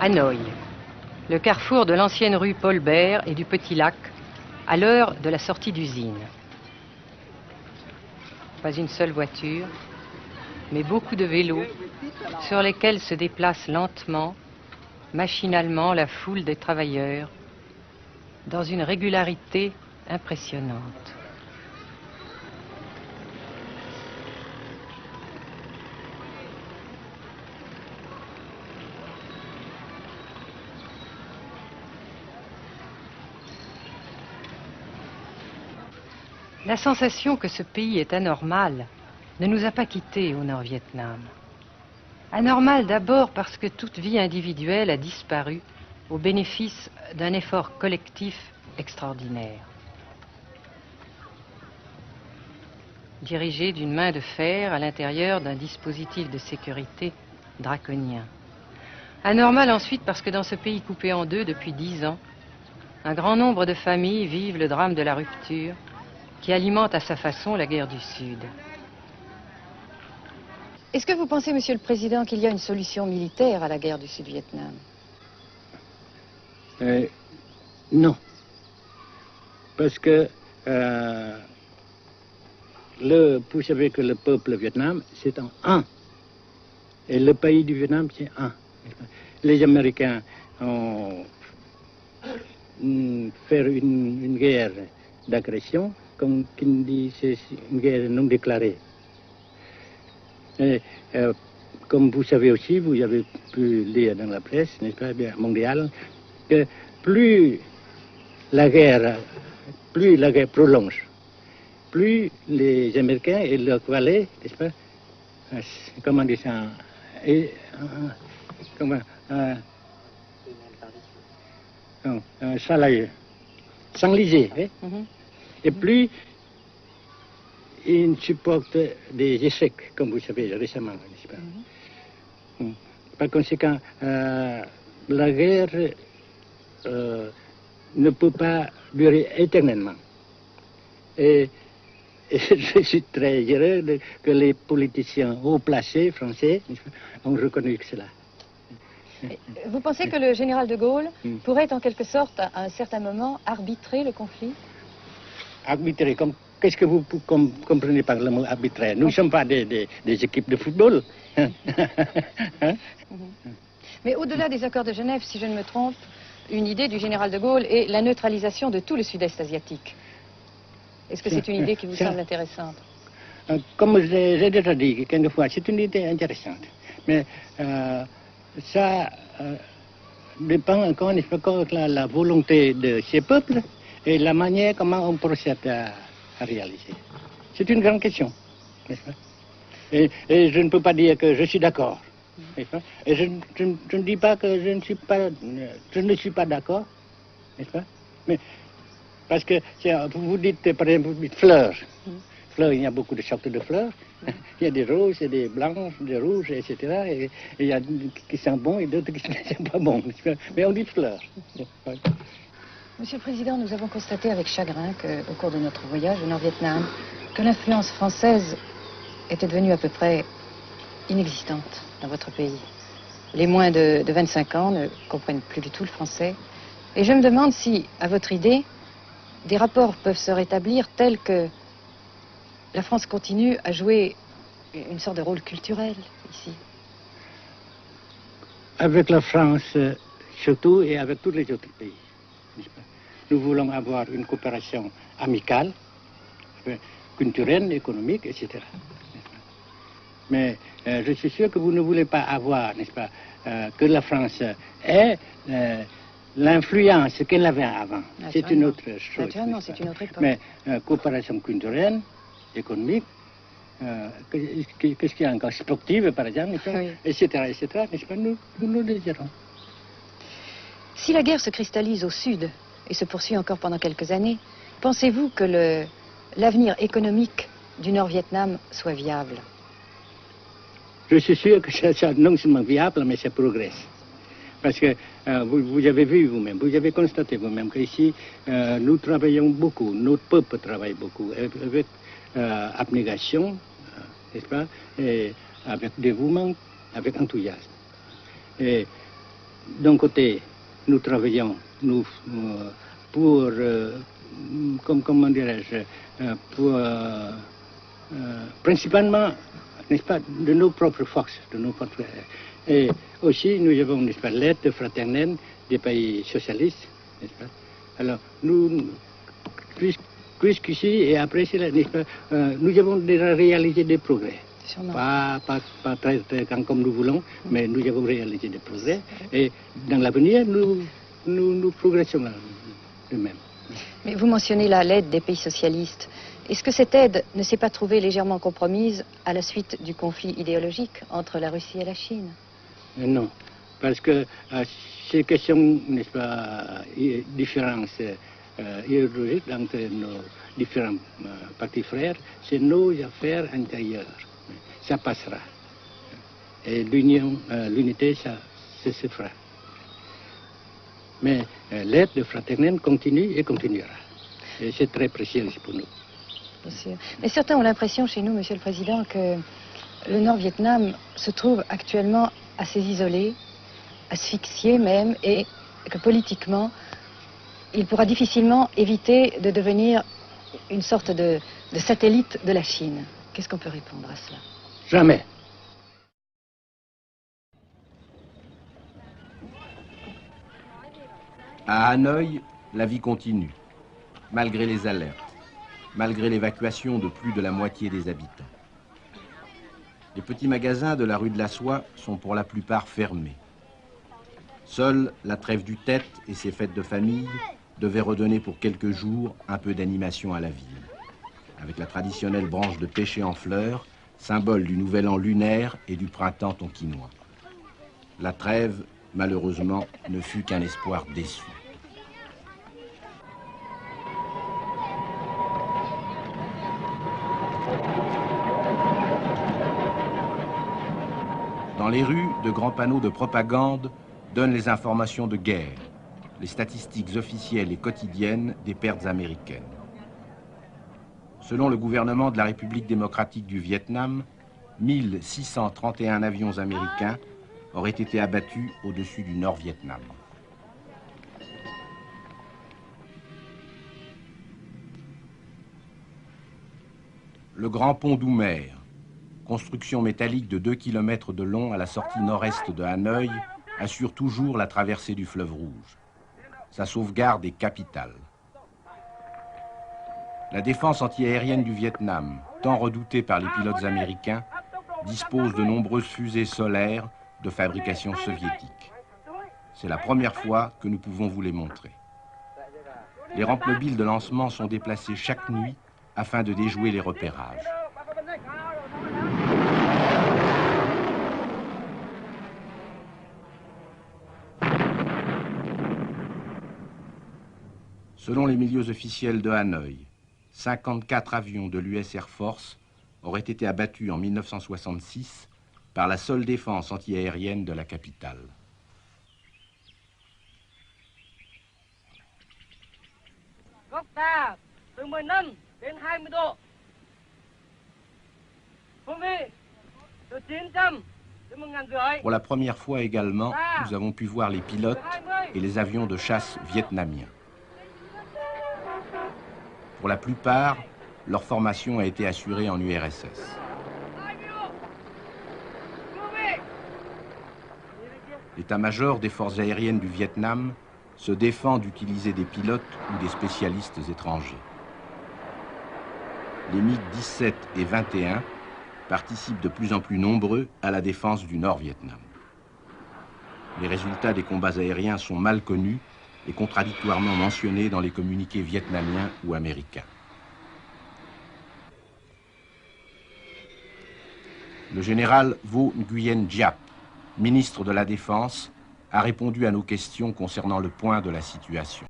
Hanoï, le carrefour de l'ancienne rue Paul Bert et du Petit Lac, à l'heure de la sortie d'usine. Pas une seule voiture, mais beaucoup de vélos sur lesquels se déplace lentement, machinalement la foule des travailleurs, dans une régularité impressionnante. La sensation que ce pays est anormal ne nous a pas quittés au Nord-Vietnam. Anormal d'abord parce que toute vie individuelle a disparu au bénéfice d'un effort collectif extraordinaire. Dirigé d'une main de fer à l'intérieur d'un dispositif de sécurité draconien. Anormal ensuite parce que dans ce pays coupé en deux depuis 10 ans, un grand nombre de familles vivent le drame de la rupture qui alimente à sa façon la guerre du Sud. Est-ce que vous pensez, Monsieur le Président, qu'il y a une solution militaire à la guerre du Sud-Vietnam? Non. Parce que vous savez que le peuple Vietnam, c'est un. Et le pays du Vietnam, c'est un. Les Américains ont fait une guerre d'agression, comme qui dit, c'est une guerre non déclarée. Et, comme vous savez aussi, vous avez pu lire dans la presse, n'est-ce pas, mondiale, que plus la guerre prolonge, plus les Américains et leurs valets, n'est-ce pas, comment dire ça, s'enliser, hein? Et plus ils supportent des échecs, comme vous savez récemment, n'est-ce pas? Par conséquent, la guerre ne peut pas durer éternellement. Et je suis très heureux que les politiciens haut placés français ont reconnu cela. Vous pensez que le général de Gaulle pourrait en quelque sorte, à un certain moment, arbitrer le conflit? Arbitrer, qu'est-ce que vous comprenez par le mot arbitraire? Nous ne sommes pas des équipes de football. Hein? Mais au-delà des accords de Genève, si je ne me trompe, une idée du général de Gaulle est la neutralisation de tout le sud-est asiatique. Est-ce que c'est une idée qui vous semble intéressante? Comme j'ai déjà dit quelquefois, c'est une idée intéressante. Mais ça dépend encore de la volonté de ces peuples et la manière comment on procède à réaliser. C'est une grande question, n'est-ce pas? Et je ne peux pas dire que je suis d'accord. Et je ne dis pas que je ne suis pas d'accord, n'est-ce pas? Mais parce que vous dites, par exemple, vous dites fleurs. Fleurs, il y a beaucoup de sortes de fleurs. Il y a des roses, et des blanches, des rouges, etc. Et il y a qui sont bons et d'autres qui ne sont pas bons. Mais on dit fleurs. Monsieur le Président, nous avons constaté avec chagrin qu'au cours de notre voyage au Nord-Vietnam, que l'influence française était devenue à peu près inexistante dans votre pays. Les moins de 25 ans ne comprennent plus du tout le français. Et je me demande si, à votre idée, des rapports peuvent se rétablir tels que la France continue à jouer une sorte de rôle culturel ici. Avec la France surtout et avec tous les autres pays. Nous voulons avoir une coopération amicale, culturelle, économique, etc. Mais je suis sûr que vous ne voulez pas avoir, n'est-ce pas, que la France ait l'influence qu'elle avait avant. C'est une autre chose. Naturellement, c'est une autre époque. Mais coopération culturelle, économique, qu'est-ce qu'il y a encore, sportive par exemple, oui. etc., n'est-ce pas, nous le désirons. Si la guerre se cristallise au sud et se poursuit encore pendant quelques années, pensez-vous que l'avenir économique du Nord-Vietnam soit viable? Je suis sûr que c'est non seulement viable, mais ça progresse. Parce que vous avez vu vous-même, vous avez constaté vous-même qu'ici, nous travaillons beaucoup, notre peuple travaille beaucoup, avec abnégation, n'est-ce pas, et avec dévouement, avec enthousiasme. Et d'un côté, nous travaillons pour, comment dirais-je, pour, principalement, n'est-ce pas, de nos propres forces, de nos propres... Et aussi, nous avons, n'est-ce pas, l'aide fraternelle des pays socialistes, n'est-ce pas. Alors, nous, jusqu'ici et après cela, n'est-ce pas, nous avons déjà réalisé des progrès. Pas très grand comme nous voulons, mais nous avons réalisé des progrès. Et dans l'avenir, nous progressons de même. Mais vous mentionnez là l'aide des pays socialistes. Est-ce que cette aide ne s'est pas trouvée légèrement compromise à la suite du conflit idéologique entre la Russie et la Chine? Non, parce que ces questions, n'est-ce pas, différences idéologiques entre nos différents partis frères, c'est nos affaires intérieures. Ça passera. Et l'unité, ça se fera. Mais l'aide fraternelle continue et continuera. Et c'est très précieux pour nous. Bien sûr. Mais certains ont l'impression chez nous, Monsieur le Président, que le Nord-Vietnam se trouve actuellement assez isolé, asphyxié même, et que politiquement, il pourra difficilement éviter de devenir une sorte de satellite de la Chine. Qu'est-ce qu'on peut répondre à cela? Jamais. À Hanoï, la vie continue, malgré les alertes, malgré l'évacuation de plus de la moitié des habitants. Les petits magasins de la rue de la Soie sont pour la plupart fermés. Seule la trêve du Tête et ses fêtes de famille devaient redonner pour quelques jours un peu d'animation à la ville, avec la traditionnelle branche de pêcher en fleurs, symbole du nouvel an lunaire et du printemps tonkinois. La trêve, malheureusement, ne fut qu'un espoir déçu. Dans les rues, de grands panneaux de propagande donnent les informations de guerre, les statistiques officielles et quotidiennes des pertes américaines. Selon le gouvernement de la République démocratique du Vietnam, 1631 avions américains auraient été abattus au-dessus du Nord-Vietnam. Le grand pont d'Oumer, construction métallique de 2 km de long à la sortie nord-est de Hanoï, assure toujours la traversée du fleuve Rouge. Sa sauvegarde est capitale. La défense antiaérienne du Vietnam, tant redoutée par les pilotes américains, dispose de nombreuses fusées solaires de fabrication soviétique. C'est la première fois que nous pouvons vous les montrer. Les rampes mobiles de lancement sont déplacées chaque nuit afin de déjouer les repérages. Selon les milieux officiels de Hanoï, 54 avions de l'US Air Force auraient été abattus en 1966 par la seule défense antiaérienne de la capitale. Pour la première fois également, nous avons pu voir les pilotes et les avions de chasse vietnamiens. Pour la plupart, leur formation a été assurée en URSS. L'état-major des forces aériennes du Vietnam se défend d'utiliser des pilotes ou des spécialistes étrangers. Les MiG-17 et 21 participent de plus en plus nombreux à la défense du Nord-Vietnam. Les résultats des combats aériens sont mal connus et contradictoirement mentionnés dans les communiqués vietnamiens ou américains. Le général Vo Nguyen Giap, ministre de la Défense, a répondu à nos questions concernant le point de la situation.